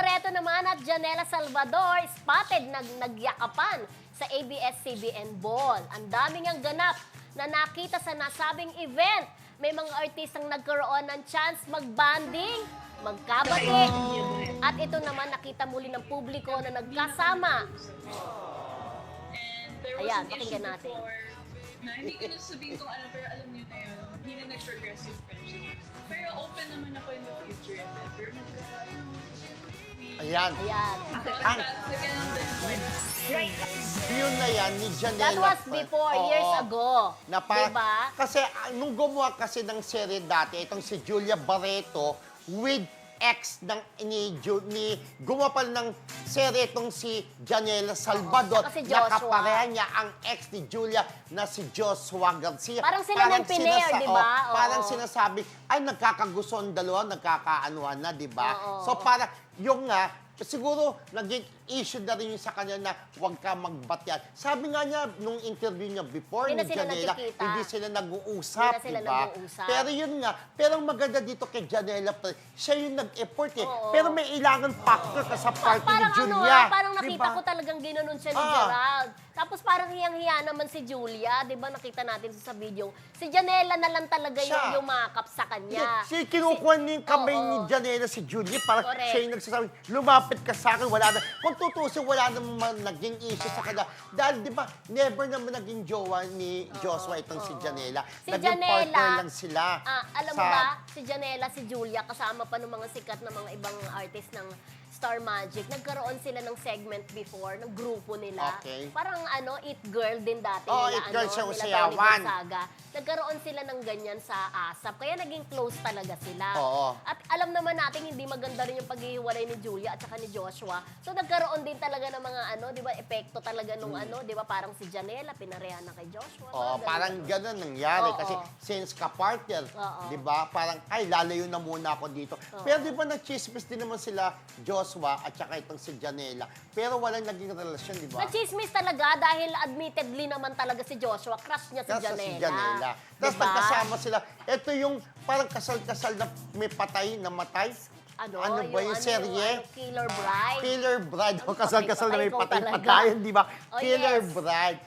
Barreto naman at Janela Salvador spotted nagyakapan sa ABS-CBN Ball. Ang daming ang ganap na nakita sa nasabing event. May mga artistang nagkaroon ng chance mag-banding, magkabati. At ito naman nakita muli ng publiko na nagkasama. Ayan, pakinggan natin. Na hindi ko na sabihin kung ano, pero alam niyo na yun, hindi na nag-progress yung friendship. Pero open naman ako in the future if ever Ayan. Ayan. Yun na yan ni Janela. That was before, years ago. Na parang, diba? Kasi nung gumawa kasi ng serye dati, itong si Julia Barreto with ex ni gumawa pa ng serye itong si Janela Salvador. Saka si Joshua. Nakapareha niya ang ex ni Julia na si Joshua Garcia. Parang sila ng pinair, di ba? Parang sinasabi, ay nagkakagusto ang dalawa, nagkakaanuhan na, di ba? So parang yung nga, siguro naging issue na rin yung sa kanya na huwag ka magbatyan. Sabi nga niya, nung interview niya before Hindi ni na sila Janela, nagkikita. hindi sila nag-uusap, Hindi na sila diba? nag-uusap. Pero yun nga, pero ang maganda dito kay Janela, siya yung nag-effort eh. Oo. Pero may ilangan factor ka sa party ni Parang Julia. parang nakita diba? ko talagang ginanon siya ni Gerald. Tapos parang hiyang-hiya naman si Julia, 'di ba? Nakita natin sa video. Si Janela na lang talaga Siya. yung yumakap sa kanya. Si kinukuha ni kamay Oo. ni Janela si Julia, parang Correct. siya yung nagsasabi, lumapit ka sa akin, wala na. Kung tutusin, wala naman naging issue sa kanya. Dahil di ba, never naman naging jowa ni Joshua itong si Janela. Si Naging Janela, partner lang sila. Alam mo ba, si Janela, si Julia, kasama pa ng mga sikat na mga ibang artist ng Star Magic, nagkaroon sila ng segment before, ng grupo nila. Okay. Parang It Girl din dati Oh, nila, It Girl siya, nila usayawan. Tony Gonzaga. Nagkaroon sila ng ganyan sa ASAP, kaya naging close talaga sila. Oo. At alam naman natin, hindi maganda rin yung paghihiwalay ni Julia at saka ni Joshua. So nagkaroon din talaga ng mga di ba, epekto talaga nung di ba, parang si Janela, pinarehan na kay Joshua. Oh, mga parang ganun. ganun nangyari. Oo. Kasi since ka-partner, Oo. di ba, parang, ay, lalayo na muna ako dito. Pero di ba, nag-chismis din naman sila Joshua at saka itong si Janela. Pero walang naging relasyon, di ba? Na-chismis talaga dahil admittedly naman talaga si Joshua, crush niya si Kasi Janela. si Janela. Tapos Diba? nagkasama sila. Ito yung parang kasal-kasal na may patay, namatay. Ano ba yung serye? Killer Bride. Killer Bride. O kasal-kasal na may Ikaw talaga. patay-patayan, di ba? Oh, Killer yes. Bride.